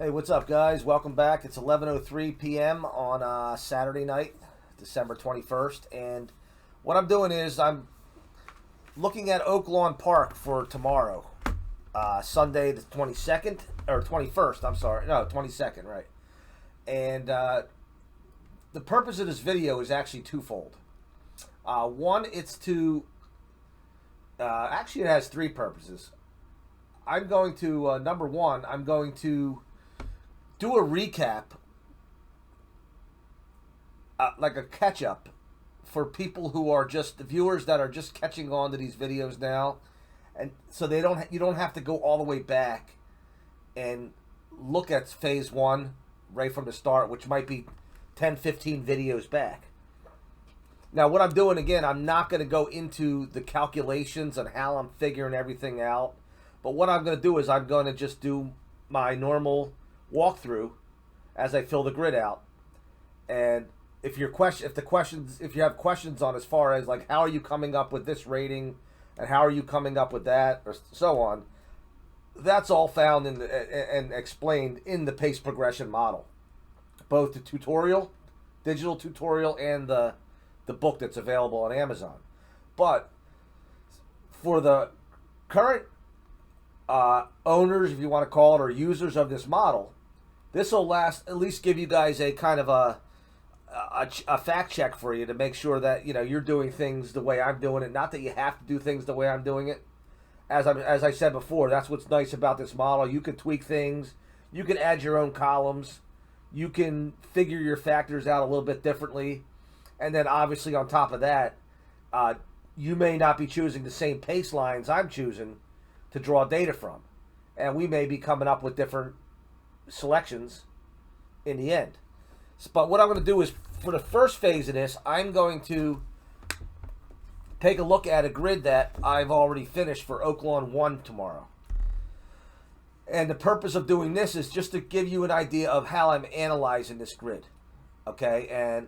Hey, what's up, guys? Welcome back. It's 11:03 p.m. on Saturday night, December 21st, and what I'm doing is I'm looking at Oaklawn Park for tomorrow, Sunday the 22nd or 21st. I'm sorry, no, 22nd, right? And the purpose of this video is actually twofold. One, it's to actually it has three purposes. I'm going to number one, I'm going to do a recap, like a catch up for people who are just the viewers that are just catching on to these videos now, and so you don't have to go all the way back and look at phase one right from the start, which might be 10-15 videos back. Now, what I'm doing, again, I'm not going to go into the calculations on how I'm figuring everything out, but what I'm going to do is I'm going to just do my normal walkthrough as I fill the grid out. And if you have questions on as far as like how are you coming up with this rating and how are you coming up with that or so on, that's all found in and explained in the pace progression model, both the tutorial, digital tutorial, and the book that's available on Amazon. But for the current owners, if you want to call it, or users of this model, this will at least give you guys a kind of a fact check for you to make sure that you're doing things the way I'm doing it. Not that you have to do things the way I'm doing it. As I said before, that's what's nice about this model. You can tweak things. You can add your own columns. You can figure your factors out a little bit differently. And then obviously on top of that, you may not be choosing the same pace lines I'm choosing to draw data from. And we may be coming up with different selections in the end. But what I'm going to do is, for the first phase of this, I'm going to take a look at a grid that I've already finished for Oaklawn 1 tomorrow. And the purpose of doing this is just to give you an idea of how I'm analyzing this grid. Okay, and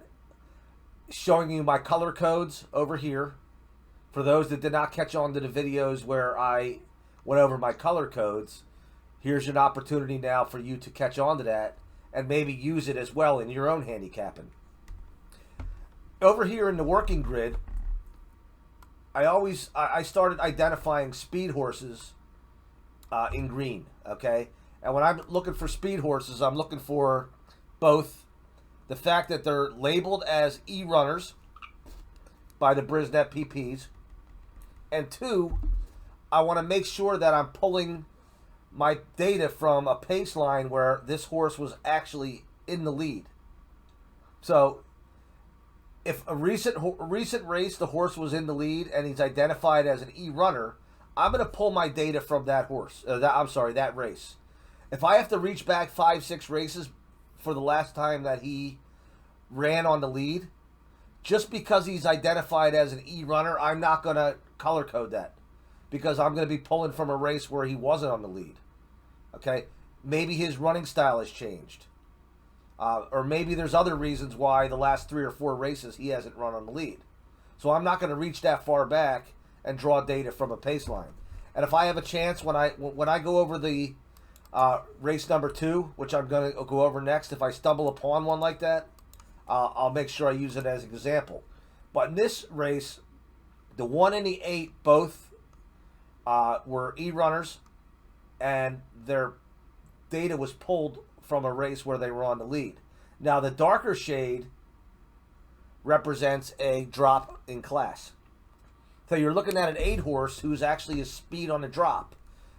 showing you my color codes over here. For those that did not catch on to the videos where I went over my color codes, here's an opportunity now for you to catch on to that and maybe use it as well in your own handicapping. Over here in the working grid, I started identifying speed horses in green, okay? And when I'm looking for speed horses, I'm looking for both the fact that they're labeled as E-runners by the Brisnet PPs, and two, I want to make sure that I'm pulling my data from a pace line where this horse was actually in the lead. So if a recent race the horse was in the lead and he's identified as an E-runner, I'm going to pull my data from that horse. That race. If I have to reach back 5-6 races for the last time that he ran on the lead, just because he's identified as an E-runner, I'm not going to color code that, because I'm going to be pulling from a race where he wasn't on the lead. Okay, maybe his running style has changed, or maybe there's other reasons why the last 3 or 4 races he hasn't run on the lead. So I'm not going to reach that far back and draw data from a pace line. And if I have a chance, when I go over the race number 2, which I'm going to go over next, if I stumble upon one like that, I'll make sure I use it as an example. But in this race, the 1 and the 8 both were E-runners, and their data was pulled from a race where they were on the lead. Now, the darker shade represents a drop in class. So you're looking at an 8 horse who's actually a speed on a drop,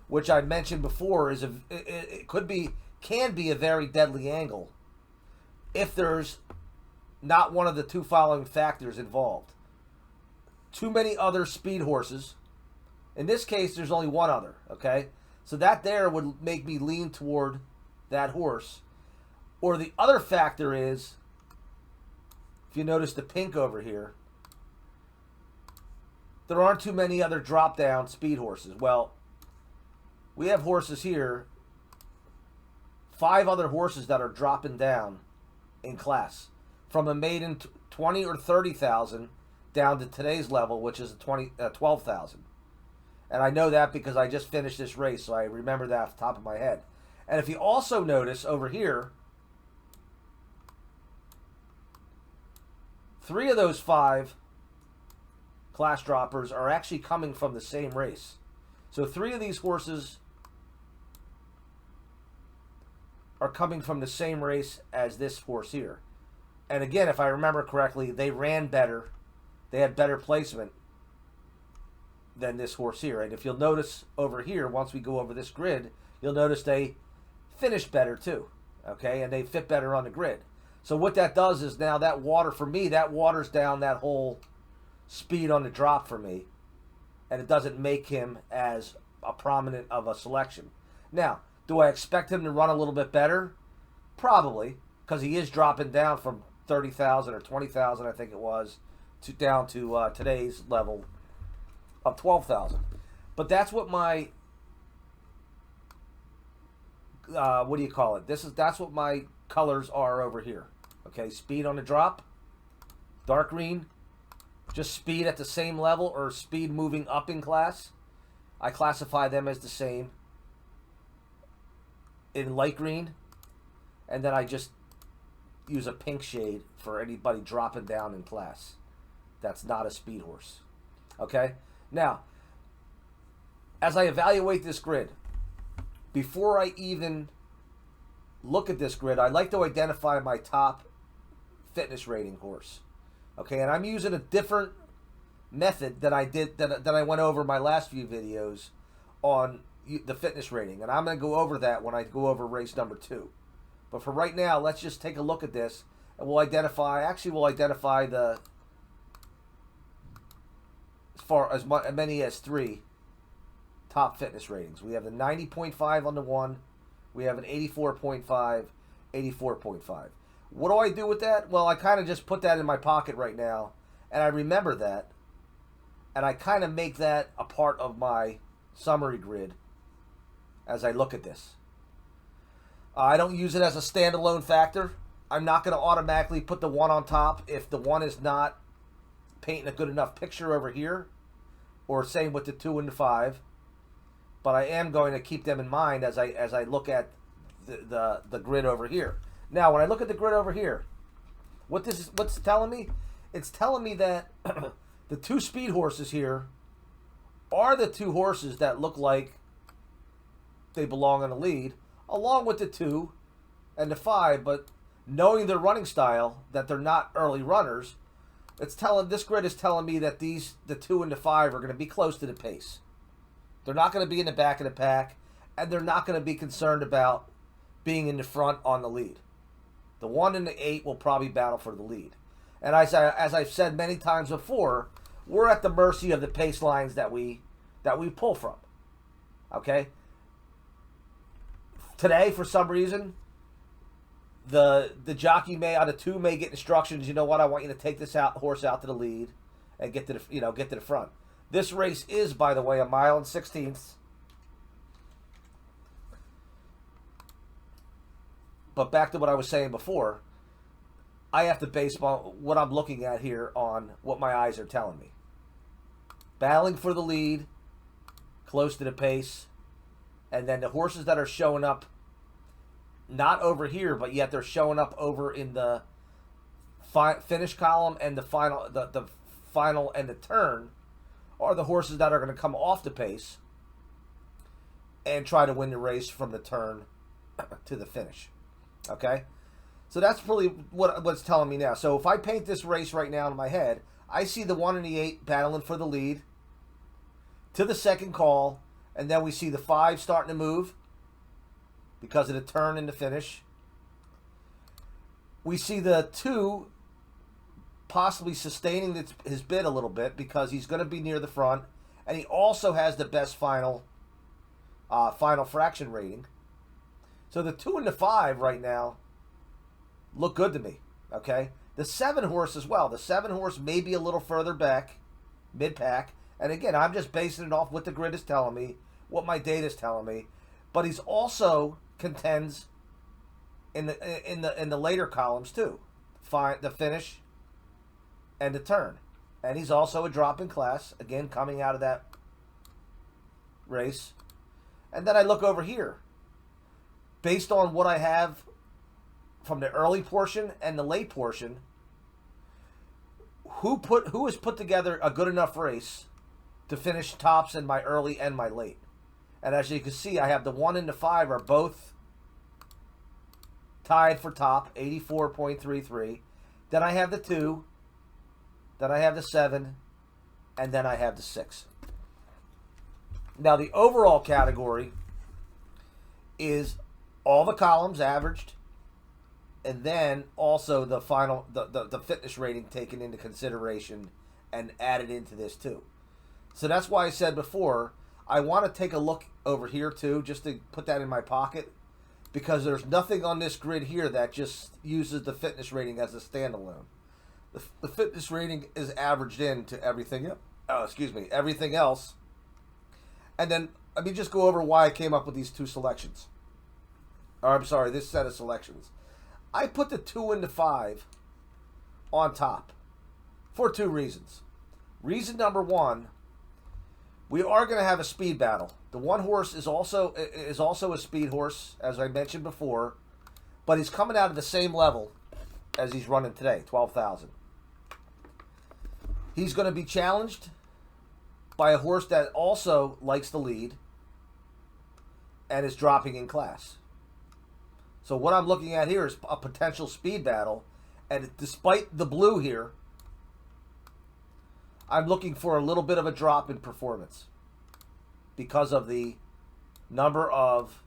which I mentioned before can be a very deadly angle if there's not one of the two following factors involved. Too many other speed horses. In this case, there's only one other, okay? So that there would make me lean toward that horse. Or the other factor is, if you notice the pink over here, there aren't too many other drop-down speed horses. Well, we have horses here, 5 other horses that are dropping down in class from a maiden 20 or 30,000 down to today's level, which is 12,000. And I know that because I just finished this race, so I remember that off the top of my head. And if you also notice over here, 3 of those 5 class droppers are actually coming from the same race. So 3 of these horses are coming from the same race as this horse here. And again, if I remember correctly, they ran better. They had better placement than this horse here. And if you'll notice over here, once we go over this grid, you'll notice they finished better too. Okay, and they fit better on the grid. So what that does is now that water, for me, that waters down that whole speed on the drop for me. And it doesn't make him as a prominent of a selection. Now, do I expect him to run a little bit better? Probably, because he is dropping down from 30,000 or 20,000, I think it was, down to today's level of 12,000. But that's what my what do you call it? That's what my colors are over here. Okay, speed on the drop, dark green, just speed at the same level or speed moving up in class. I classify them as the same in light green, and then I just use a pink shade for anybody dropping down in class. That's not a speed horse. Okay? Now, as I evaluate this grid, before I even look at this grid, I like to identify my top fitness rating horse. Okay, and I'm using a different method that I went over in my last few videos on the fitness rating, and I'm going to go over that when I go over race number 2. But for right now, let's just take a look at this, and we'll identify the as many as 3 top fitness ratings. We have the 90.5 on the 1, we have an 84.5, 84.5. What do I do with that? Well, I kind of just put that in my pocket right now, and I remember that, and I kind of make that a part of my summary grid as I look at this. I don't use it as a standalone factor. I'm not going to automatically put the 1 on top if the 1 is not painting a good enough picture over here, or same with the 2 and the 5. But I am going to keep them in mind as I look at the grid over here. Now, when I look at the grid over here, what's telling me? It's telling me that the 2 speed horses here are the 2 horses that look like they belong in the lead, along with the 2 and the 5. But knowing their running style, that they're not early runners, this grid is telling me that the 2 and the 5 are going to be close to the pace. They're not going to be in the back of the pack, and they're not going to be concerned about being in the front on the lead. The 1 and the 8 will probably battle for the lead. And as I've said many times before, we're at the mercy of the pace lines that we pull from. Okay? Today, for some reason, the jockey out of 2 may get instructions. You know what? I want you to take this horse out to the lead and get to the front. This race is, by the way, 1 mile and 16ths. But back to what I was saying before, I have to base what I'm looking at here on what my eyes are telling me. Battling for the lead, close to the pace, and then the horses that are showing up, not over here, but yet they're showing up over in the finish column and the final and the turn, are the horses that are going to come off the pace and try to win the race from the turn to the finish. Okay? So that's really what's telling me now. So if I paint this race right now in my head, I see the 1 and the 8 battling for the lead to the second call, and then we see the 5 starting to move because of the turn and the finish. We see the 2 possibly sustaining his bid a little bit because he's going to be near the front, and he also has the best final fraction rating. So the 2 and the 5 right now look good to me. Okay, the 7 horse as well. The 7 horse may be a little further back, mid pack, and again, I'm just basing it off what the grid is telling me, what my data is telling me. But he's also contends in the later columns too, the finish and the turn, and he's also a drop in class again coming out of that race. And then I look over here. based on what I have from the early portion and the late portion, who has put together a good enough race to finish tops in my early and my late. And as you can see, I have the 1 and the 5 are both tied for top, 84.33. Then I have the 2, then I have the 7, and then I have the 6. Now the overall category is all the columns averaged, and then also the final the fitness rating taken into consideration and added into this too. So that's why I said before, I want to take a look over here too, just to put that in my pocket, because there's nothing on this grid here that just uses the fitness rating as a standalone. The fitness rating is averaged into everything. Everything else. And then let me just go over why I came up with these two selections. Or I'm sorry, this set of selections. I put the 2 and the 5 on top for 2 reasons. Reason number 1, we are going to have a speed battle. The 1 horse is also a speed horse, as I mentioned before, but he's coming out of the same level as he's running today, 12,000. He's going to be challenged by a horse that also likes the lead and is dropping in class. So what I'm looking at here is a potential speed battle, and despite the blue here, I'm looking for a little bit of a drop in performance because of the number of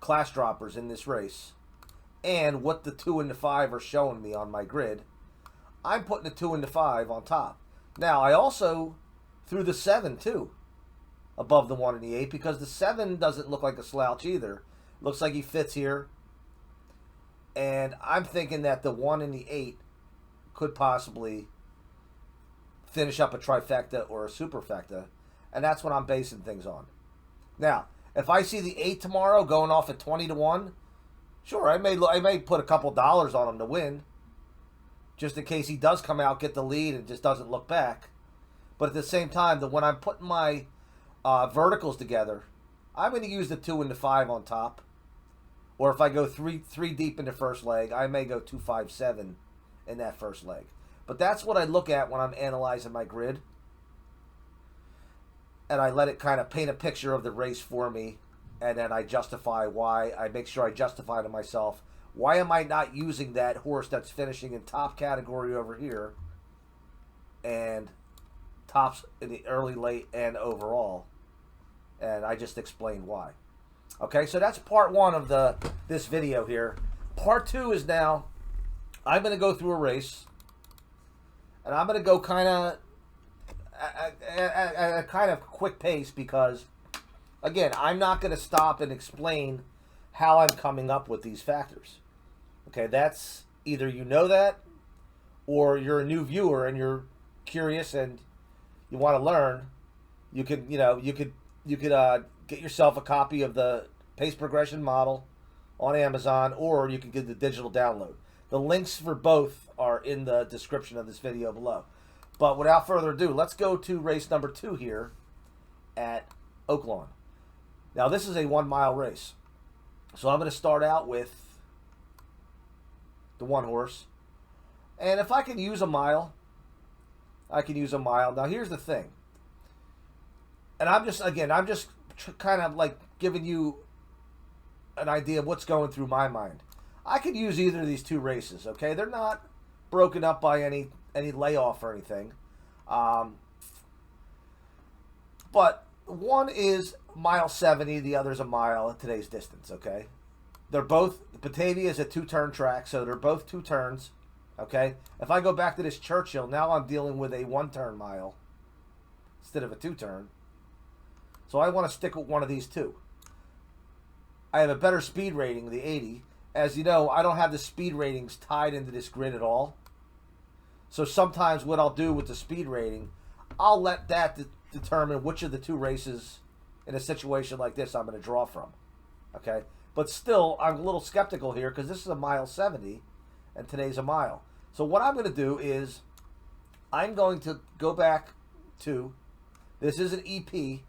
class droppers in this race and what the 2 and the 5 are showing me on my grid. I'm putting the 2 and the 5 on top. Now, I also threw the 7 too above the 1 and the 8 because the 7 doesn't look like a slouch either. Looks like he fits here. And I'm thinking that the 1 and the 8 could possibly finish up a trifecta or a superfecta. And that's what I'm basing things on. Now, if I see the 8 tomorrow going off at 20-1, sure, I may put a couple dollars on him to win, just in case he does come out, get the lead, and just doesn't look back. But at the same time, when I'm putting my verticals together, I'm going to use the 2 and the 5 on top. Or if I go three deep in the first leg, I may go 2, 5, 7 in that first leg. But that's what I look at when I'm analyzing my grid. And I let it kind of paint a picture of the race for me. And then I justify why. I make sure I justify to myself, why am I not using that horse that's finishing in top category over here and tops in the early, late, and overall? And I just explained why. Okay, so that's part 1 of this video here. Part 2 is now, I'm going to go through a race, and I'm going to go kind of at a kind of quick pace because, again, I'm not going to stop and explain how I'm coming up with these factors. Okay, that's either you know that, or you're a new viewer and you're curious and you want to learn. You could get yourself a copy of the pace progression model on Amazon, or you can get the digital download. The links for both are in the description of this video below. But without further ado, let's go to race number 2 here at Oaklawn. Now, this is a 1-mile race. So I'm going to start out with the 1 horse. And if I can use a mile, I can use a mile. Now, here's the thing. And I'm just kind of like giving you an idea of what's going through my mind. I could use either of these 2 races, okay? They're not broken up by any layoff or anything. But one is mile 70, the other's a mile at today's distance, okay? They're both, Batavia is a 2-turn track, so they're both 2 turns, okay? If I go back to this Churchill, now I'm dealing with a 1-turn mile instead of a 2-turn. So I want to stick with one of these 2. I have a better speed rating, the 80. As you know, I don't have the speed ratings tied into this grid at all. So sometimes what I'll do with the speed rating, I'll let that determine which of the 2 races in a situation like this I'm going to draw from. Okay? But still, I'm a little skeptical here because this is a mile 70 and today's a mile. So what I'm going to do is I'm going to go back to, this is an EP,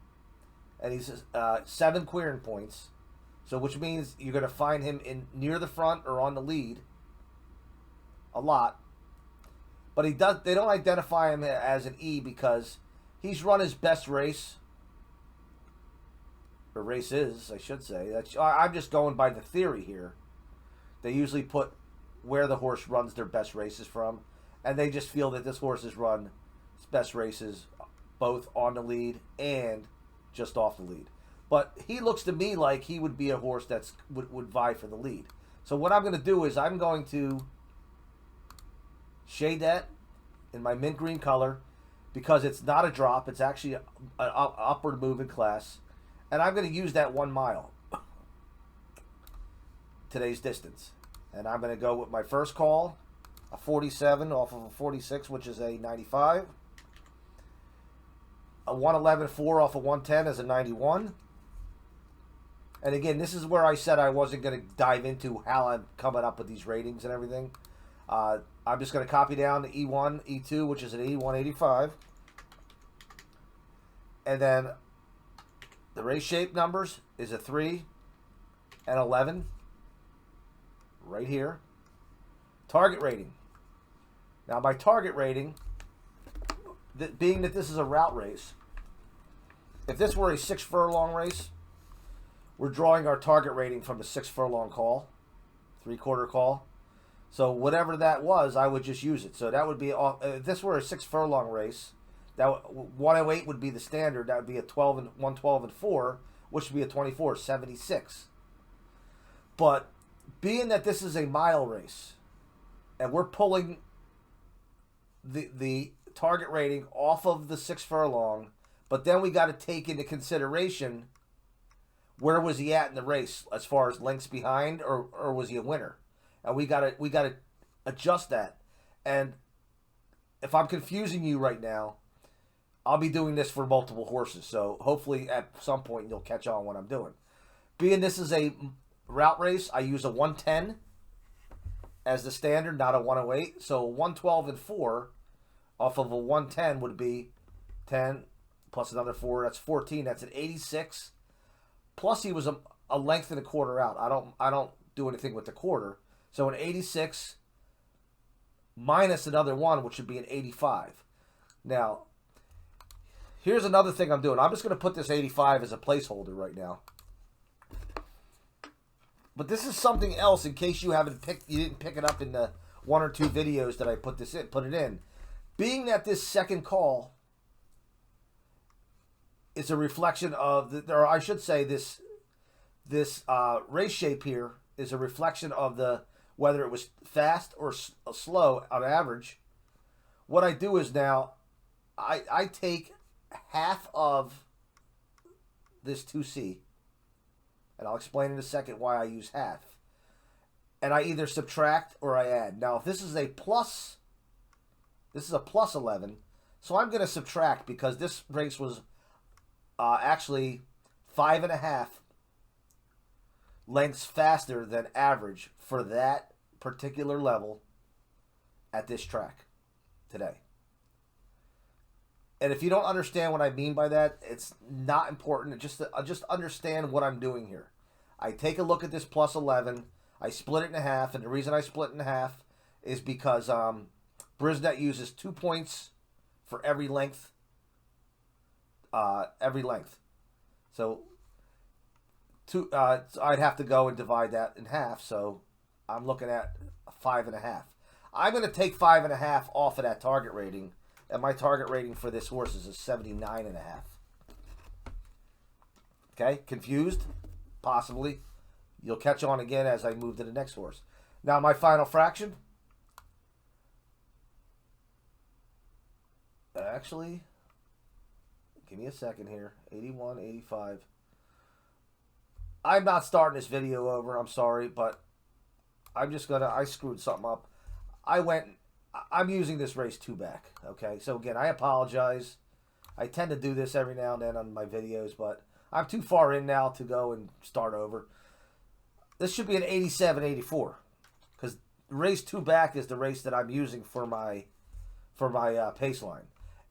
and he says 7 querying points. So which means you're going to find him in near the front or on the lead a lot. But they don't identify him as an E because he's run his best race. Or races, I should say. I'm just going by the theory here. They usually put where the horse runs their best races from. And they just feel that this horse has run his best races both on the lead and just off the lead. But he looks to me like he would be a horse that would vie for the lead. So what I'm going to do is I'm going to shade that in my mint green color because it's not a drop. It's actually an upward moving class. And I'm going to use that 1 mile, today's distance. And I'm going to go with my first call, a 47 off of a 46, which is a 95. A 111.4 off of 110 is a 91. And again, this is where I said I wasn't going to dive into how I'm coming up with these ratings and everything. I'm just going to copy down the E1, E2, which is an E185. And then the race shape numbers is a 3 and 11. Right here. Target rating. Now, my target rating, being that this is a route race, if this were a 6 furlong race, we're drawing our target rating from the 6 furlong call, 3/4 call. So whatever that was, I would just use it. So that would be, if this were a 6 furlong race, that 108 would be the standard. That would be a 112 and 4, which would be a 24.76. But being that this is a mile race, and we're pulling the target rating off of the 6 furlong, but then we got to take into consideration where was he at in the race as far as lengths behind, or was he a winner? And we gotta adjust that. And if I'm confusing you right now, I'll be doing this for multiple horses. So hopefully at some point you'll catch on what I'm doing. Being this is a route race, I use a 110 as the standard, not a 108. So 112 and 4 off of a 110 would be 10 plus another 4. That's 14. That's an 86. Plus he was a length and a quarter out. I don't do anything with the quarter. So an 86 minus another 1, which would be an 85. Now, here's another thing I'm doing. I'm just going to put this 85 as a placeholder right now. But this is something else in case you didn't pick it up in the 1 or 2 videos that I put it in. Being that this second call is a reflection of or I should say this race shape here is a reflection of whether it was fast or slow on average. What I do is now I take half of this 2C, and I'll explain in a second why I use half. And I either subtract or I add. Now, if this is a plus 11, so I'm going to subtract because this race was actually 5.5 lengths faster than average for that particular level at this track today. And if you don't understand what I mean by that, it's not important. Just understand what I'm doing here. I take a look at this plus 11. I split it in half, and the reason I split it in half is because Brisnet uses 2 points for every length. So I'd have to go and divide that in half. So I'm looking at 5.5. I'm going to take 5.5 off of that target rating, and my target rating for this horse is a 79.5. Okay, confused? Possibly. You'll catch on again as I move to the next horse. Now my final fraction. Actually, give me a second here. 81, 85. I'm not starting this video over. I'm sorry, but I screwed something up. I'm using this race 2 back. Okay, so again, I apologize. I tend to do this every now and then on my videos, but I'm too far in now to go and start over. This should be an 87, 84, because race 2 back is the race that I'm using for my pace line.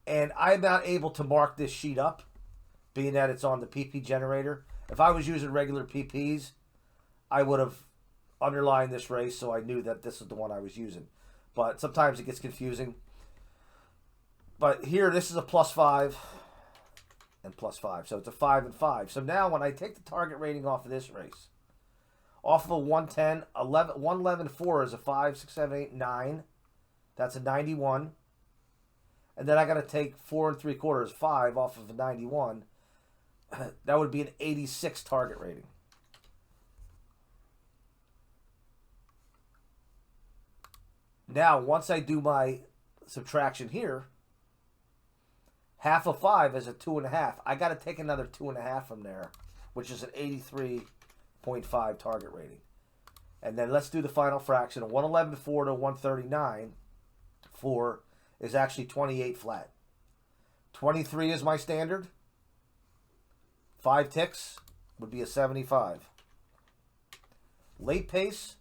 And I'm not able to mark this sheet up, being that it's on the PP generator. If I was using regular PPs, I would have underlined this race so I knew that this is the one I was using. But sometimes it gets confusing. But here, this is a +5 and +5. So it's a 5 and 5. So now when I take the target rating off of this race, off of a 110, 111.4 is a 5, 6, 7, 8, 9. That's a 91. And then I got to take 4 3/4, 5 off of a 91. That would be an 86 target rating. Now, once I do my subtraction here, half of 5 is a 2.5. I got to take another 2.5 from there, which is an 83.5 target rating. And then let's do the final fraction. A 111.4 to 139.4 is actually 28 flat. 23 is my standard. 5 ticks would be a 75. Late pace.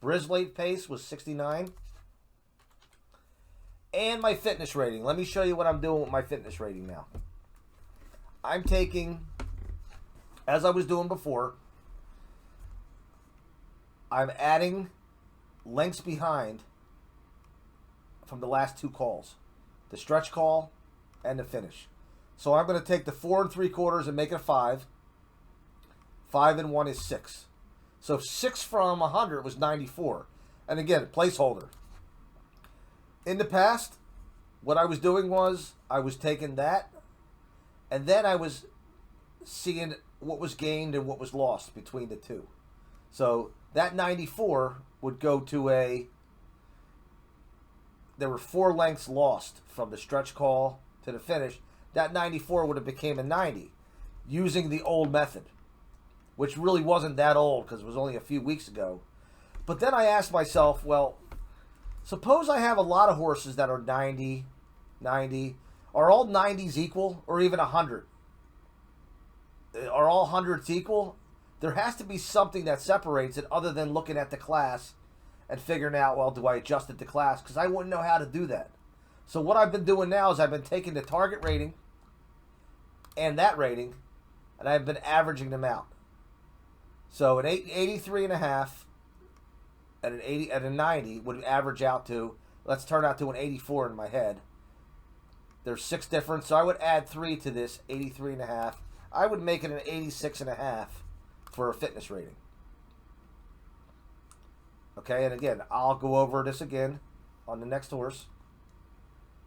Briz late pace was 69. And my fitness rating. Let me show you what I'm doing with my fitness rating now. I'm taking, as I was doing before, I'm adding lengths behind from the last 2 calls. The stretch call and the finish. So I'm going to take the 4 3/4 and make it a 5. 5 and 1 is 6. So 6 from 100 was 94. And again, placeholder. In the past, what I was doing was I was taking that, and then I was seeing what was gained and what was lost between the two. So that 94 would go to a, there were 4 lengths lost from the stretch call to the finish. That 94 would have became a 90 using the old method, which really wasn't that old because it was only a few weeks ago. But then I asked myself, well, suppose I have a lot of horses that are 90. Are all 90s equal, or even 100? Are all 100s equal? There has to be something that separates it other than looking at the class and figuring out, well, do I adjust it to class? Because I wouldn't know how to do that. So what I've been doing now is I've been taking the target rating and that rating, and I've been averaging them out. So an 83.5 and an 80 and a 90 would average out to, let's turn out to an 84 in my head. There's 6 different, so I would add 3 to this 83.5. I would make it an 86.5 for a fitness rating. Okay, and again, I'll go over this again on the next horse.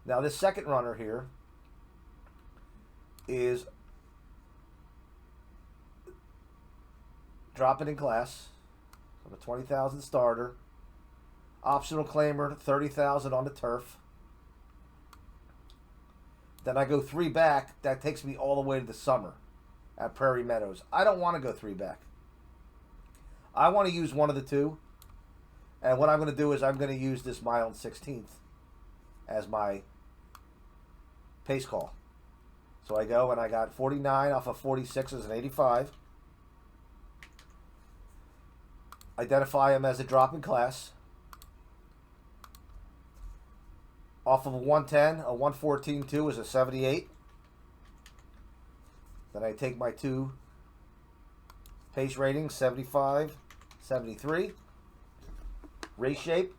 Now this second runner here is dropping in class. So a 20,000 starter. Optional claimer, 30,000 on the turf. Then I go 3 back. That takes me all the way to the summer at Prairie Meadows. I don't want to go 3 back. I want to use one of the 2. And what I'm going to do is I'm going to use this mile and 16th as my pace call. So I go and I got 49 off of 46 as an 85. Identify him as a drop in class. Off of a 110, a 114.2 is a 78. Then I take my 2 pace ratings, 75, 73. Race shape,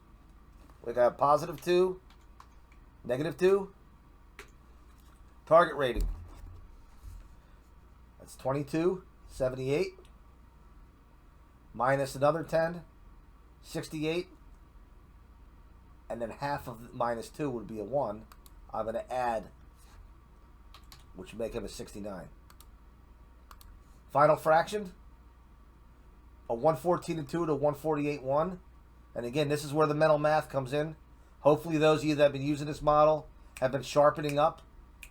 we got +2, -2. Target rating, that's 22, 78. Minus another 10, 68. And then half of -2 would be a 1. I'm going to add, which would make him a 69. Final fraction, a 114.2 to 148.1. And again, this is where the mental math comes in. Hopefully those of you that have been using this model have been sharpening up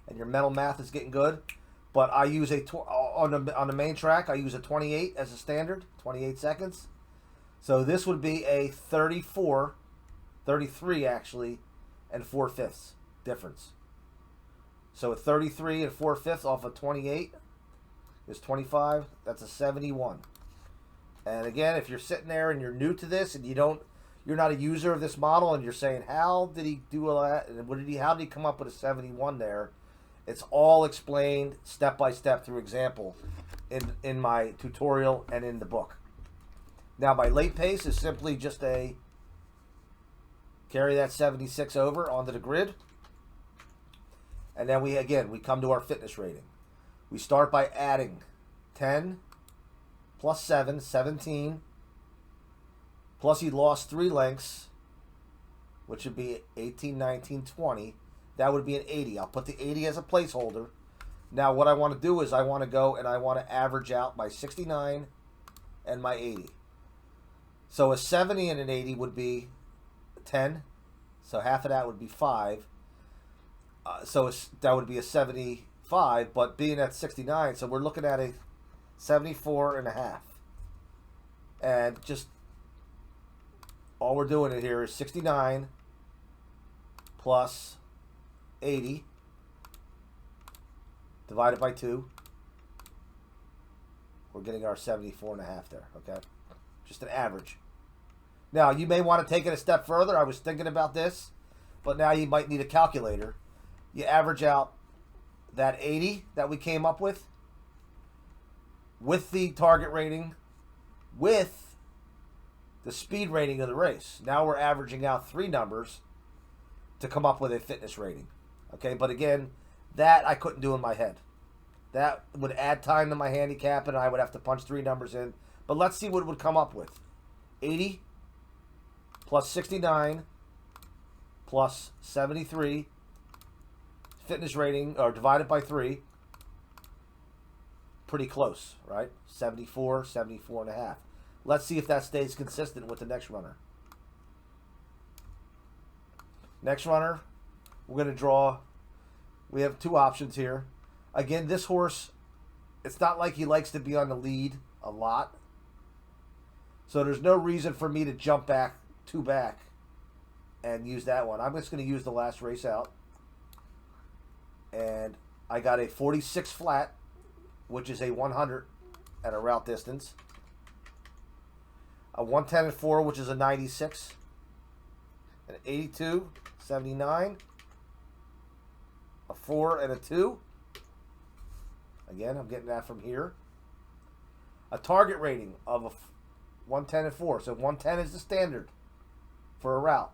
and your mental math is getting good. But I use on the main track, I use a 28 as a standard, 28 seconds. So this would be a 34, 33 actually, and 4/5 difference. So a 33 and 4/5 off of 28 is 25. That's a 71. And again, if you're sitting there and you're new to this and you're not a user of this model and you're saying, how did he do all that? And how did he come up with a 71 there? It's all explained step by step through example in my tutorial and in the book. Now, my late pace is simply just a carry that 76 over onto the grid. And then we come to our fitness rating. We start by adding 10 plus 7, 17. Plus he lost 3 lengths, which would be 18, 19, 20. That would be an 80. I'll put the 80 as a placeholder. Now what I want to do is I want to go and I want to average out my 69 and my 80. So a 70 and an 80 would be 10. So half of that would be 5. That would be a 75, but being at 69, so we're looking at a 74 and a half. And just all we're doing it here is 69 plus 80 divided by 2. We're getting our 74 and a half there, okay? Just an average. Now, you may want to take it a step further. I was thinking about this, but now you might need a calculator. You average out that 80 that we came up with the target rating, with the speed rating of the race. Now we're averaging out 3 numbers to come up with a fitness rating. Okay, but again, that I couldn't do in my head. That would add time to my handicap, and I would have to punch 3 numbers in. But let's see what it would come up with. 80 plus 69 plus 73 fitness rating, or divided by 3. Pretty close, right? 74, 74 and a half. Let's see if that stays consistent with the next runner. Next runner, we're going to draw. We have 2 options here. Again, this horse, it's not like he likes to be on the lead a lot. So there's no reason for me to jump back 2 back and use that one. I'm just going to use the last race out. And I got a 46 flat, which is a 100 at a route distance. A 110 and 4, which is a 96. An 82, 79. A 4 and a 2. Again, I'm getting that from here. A target rating of a 110 and 4. So 110 is the standard for a route.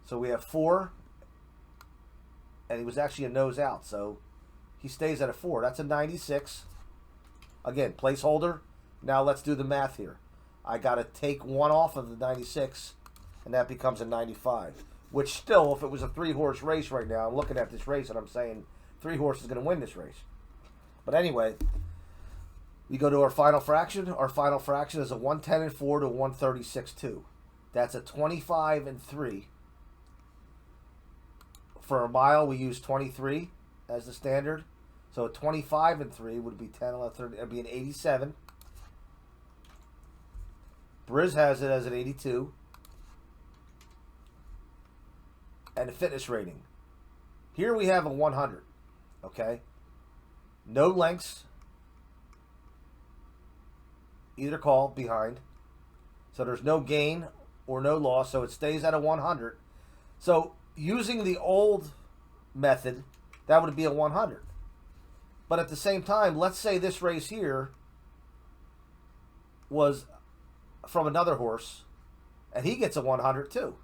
So we have 4. And he was actually a nose out, so he stays at a 4. That's a 96. Again, placeholder. Now let's do the math here. I got to take 1 off of the 96, and that becomes a 95. Which still, if it was a 3-horse race right now, I'm looking at this race and I'm saying 3 horses is going to win this race. But anyway, we go to our final fraction. Our final fraction is a 110 and 4 to 136 2. That's a 25 and 3. For a mile, we use 23 as the standard. So 25 and 3 would be 10, 11, 30. It would be an 87. Briz has it as an 82. And a fitness rating. Here we have a 100. Okay? No lengths. Either call behind. So there's no gain or no loss. So it stays at a 100. So using the old method, that would be a 100. But at the same time, let's say this race here was from another horse, and he gets a 100 too.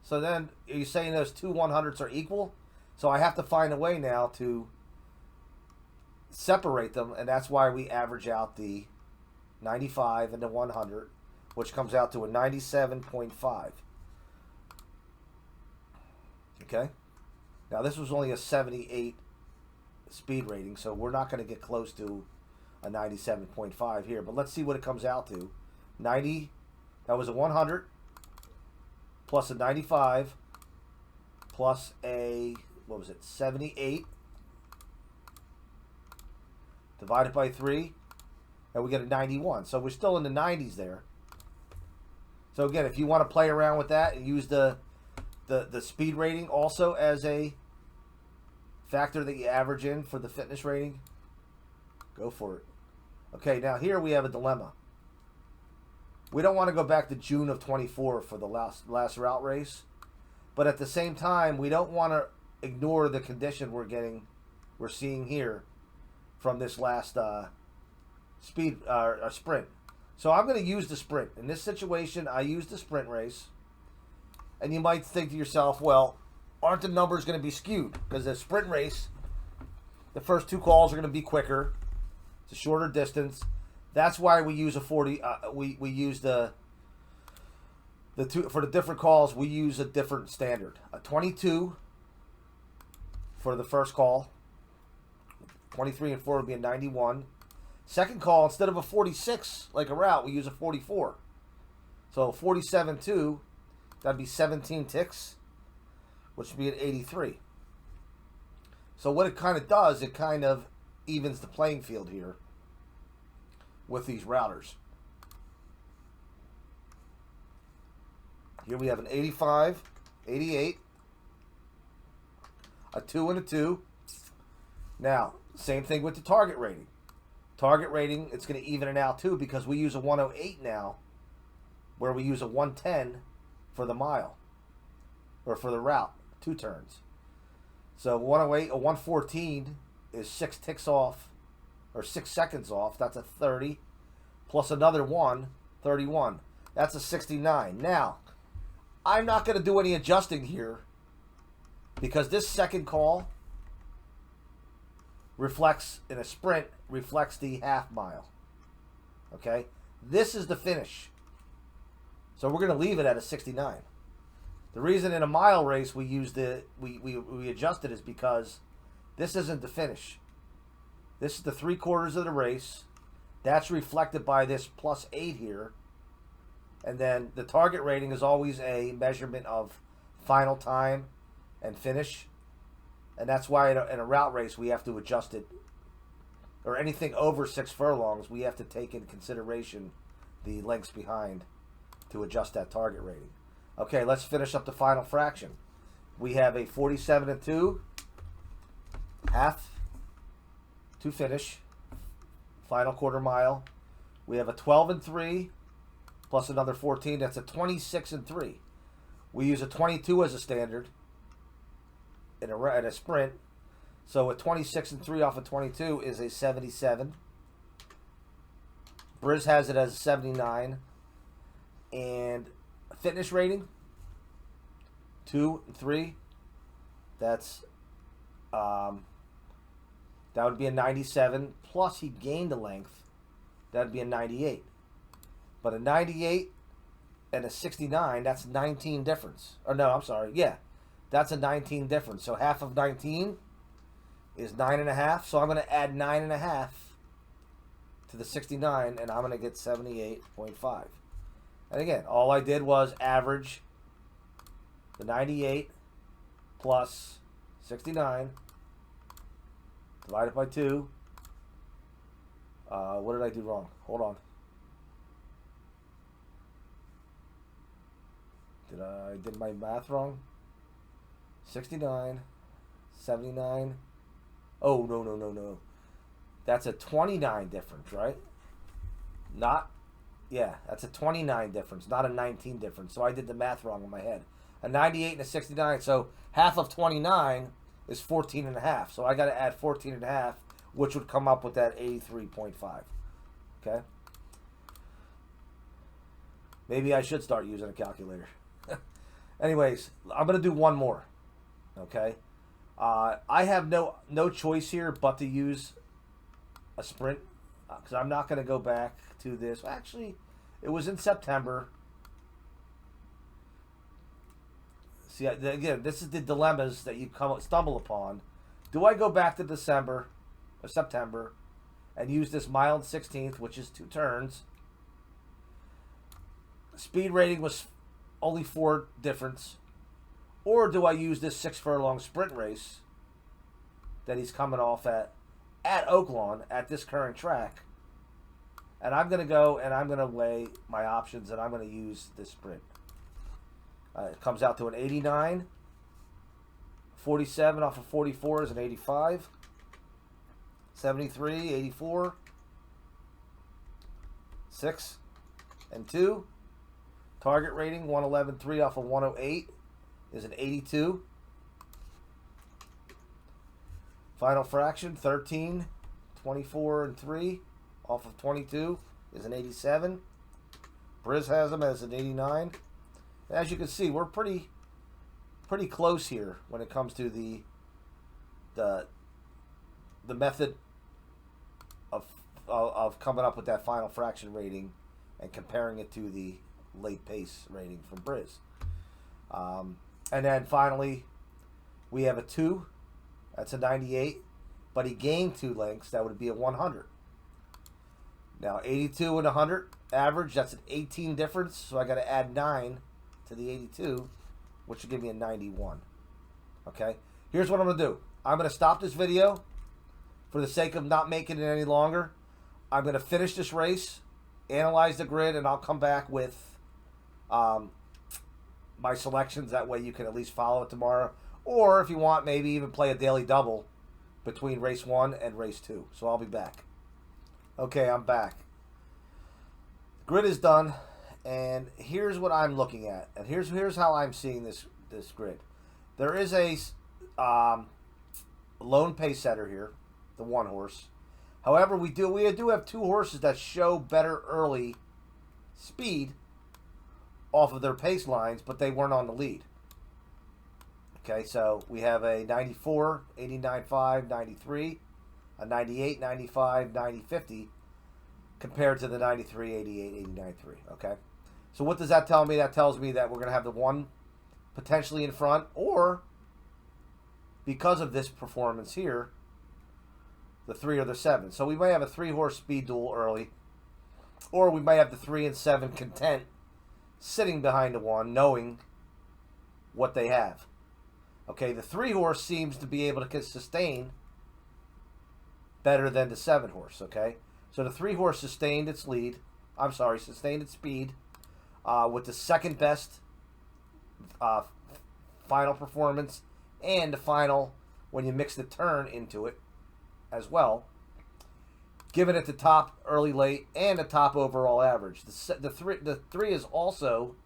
So then, are you saying those 2 100s are equal? So I have to find a way now to separate them, and that's why we average out the 95 and the 100, which comes out to a 97.5. Okay, now this was only a 78 speed rating, so we're not going to get close to a 97.5 here, but let's see what it comes out to. 90, that was a 100, plus a 95, plus a, 78, divided by 3, and we get a 91. So we're still in the 90s there. So again, if you want to play around with that and use the speed rating also as a factor that you average in for the fitness rating, go for it. Okay, now here we have a dilemma. We don't want to go back to June of 24 for the last route race, but at the same time, we don't want to ignore the condition we're getting we're seeing here from this last sprint. So I'm going to use the sprint. In this situation, I use the sprint race. And you might think to yourself, well, aren't the numbers going to be skewed? Because the sprint race, the first two calls are going to be quicker. It's a shorter distance. That's why we use a 40. We use the two for the different calls. We use a different standard. A 22 for the first call. 23 and 4 would be a 91. Second call, instead of a 46 like a route, we use a 44. So 47-2, that'd be 17 ticks, which would be an 83. So what it kind of does, it kind of evens the playing field here with these routers. Here we have an 85, 88, a 2 and a 2. Now, same thing with the target rating. Target rating, it's going to even it out too because we use a 108 now, where we use a 110 for the mile, or for the route, 2 turns. So 108, a 114 is 6 ticks off, or 6 seconds off. That's a 30, plus another 1, 31. That's a 69. Now, I'm not going to do any adjusting here because this second call reflects, in a sprint, reflects the half mile. Okay? This is the finish. So we're going to leave it at a 69. The reason in a mile race we use we adjust it is because this isn't the finish. This is the 3/4 of the race. That's reflected by this +8 here. And then the target rating is always a measurement of final time and finish. And that's why in a route race we have to adjust it. Or anything over 6 furlongs, we have to take in consideration the lengths behind to adjust that target rating. Okay, let's finish up the final fraction. We have a 47 and 2, half to finish, final quarter mile. We have a 12 and 3, plus another 14. That's a 26 and 3. We use a 22 as a standard in a sprint. So a 26 and 3 off of 22 is a 77. Briz has it as a 79. And fitness rating, 2 and 3. That's that would be a 97. Plus he gained a length. That'd be a 98. But a 98 and a 69, that's 19 difference. Or no, I'm sorry. Yeah, that's a 19 difference. So half of 19 is 9.5. So I'm going to add 9.5 to the 69, and I'm going to get 78.5. And again, all I did was average the 98 plus 69 divided by 2. What did I do wrong? Hold on. Did my math wrong? 69, 79. Oh, no. That's a 29 difference, right? Yeah, that's a 29 difference, not a 19 difference. So I did the math wrong in my head. A 98 and a 69. So half of 29 is 14.5. So I got to add 14.5, which would come up with that 83.5. Okay? Maybe I should start using a calculator. Anyways, I'm going to do one more. Okay? I have no choice here but to use a sprint because I'm not going to go back to this. Actually, it was in September. See, again, this is the dilemmas that you stumble upon. Do I go back to December or September and use this mild 16th, which is 2 turns? Speed rating was only 4 difference. Or do I use this 6 furlong sprint race that he's coming off at Oaklawn at this current track? And I'm going to go and I'm going to weigh my options and I'm going to use this sprint. It comes out to an 89. 47 off of 44 is an 85. 73, 84. 6 and 2. Target rating 111.3 off of 108 is an 82. Final fraction, 13, 24, and 3 off of 22 is an 87. Briz has them as an 89. As you can see, we're pretty close here when it comes to the method of coming up with that final fraction rating and comparing it to the late pace rating from Briz. And then finally, we have a 2. That's a 98. But he gained 2 lengths. That would be a 100. Now, 82 and 100 average, that's an 18 difference. So I got to add 9 to the 82, which will give me a 91. Okay? Here's what I'm going to do. I'm going to stop this video for the sake of not making it any longer. I'm going to finish this race, analyze the grid, and I'll come back with my selections. That way you can at least follow it tomorrow. Or if you want, maybe even play a daily double between race 1 and race 2. So I'll be back. Okay, I'm back. The grid is done, and here's what I'm looking at. And here's how I'm seeing this grid. There is a lone pace setter here, the 1 horse. However, we do have 2 horses that show better early speed off of their pace lines, but they weren't on the lead. Okay, so we have a 94, 89.5, 93, a 98, 95, 90, 50, compared to the 93, 88, 89.3. Okay, so what does that tell me? That tells me that we're going to have the 1 potentially in front, or because of this performance here, the 3 or the 7. So we may have a 3-horse speed duel early, or we may have the 3 and 7 content sitting behind the 1, knowing what they have. Okay, the 3-horse seems to be able to sustain better than the 7-horse, okay? So the 3-horse sustained its sustained its speed with the second best final performance and the final, when you mix the turn into it as well, giving it the top early, late, and the top overall average. The 3 is also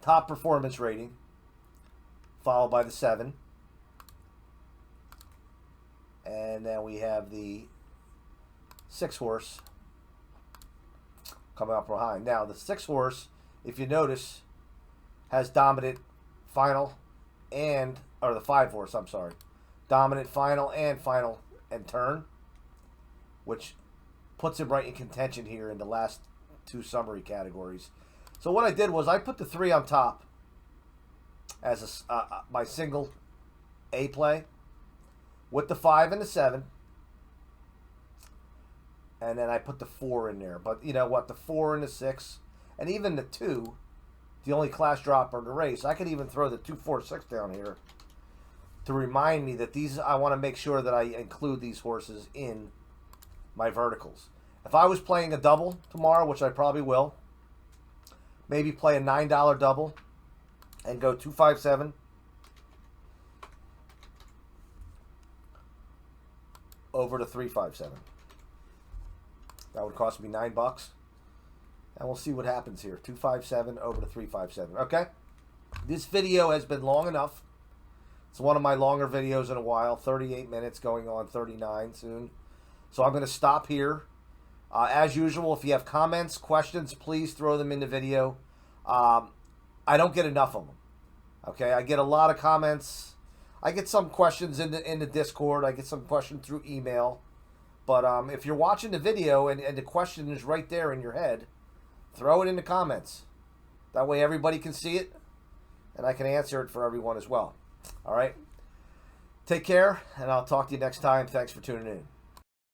top performance rating, followed by the 7. And then we have the 6-horse coming up behind. Now, the 6-horse, if you notice, has dominant final or the 5-horse, I'm sorry. Dominant final and turn, which puts him right in contention here in the last 2 summary categories. So what I did was I put the 3 on top as my single A play, with the 5 and the 7, and then I put the 4 in there. But you know what, the 4 and the 6, and even the 2, the only class dropper in the race, I could even throw the 2, 4, 6 down here to remind me that these, I want to make sure that I include these horses in my verticals. If I was playing a double tomorrow, which I probably will, maybe play a $9 double and go 2, 5, 7 over to 3, 5, 7. That would cost me $9, and we'll see what happens here. 2, 5, 7 over to 3, 5, 7. Okay, this video has been long enough. It's one of my longer videos in a while, 38 minutes, going on 39 soon. So I'm going to stop here. As usual, if you have comments, questions, please throw them in the video. I don't get enough of them. Okay, I get a lot of comments. I get some questions in the Discord. I get some questions through email. But if you're watching the video and the question is right there in your head, throw it in the comments. That way everybody can see it, and I can answer it for everyone as well. All right? Take care, and I'll talk to you next time. Thanks for tuning in.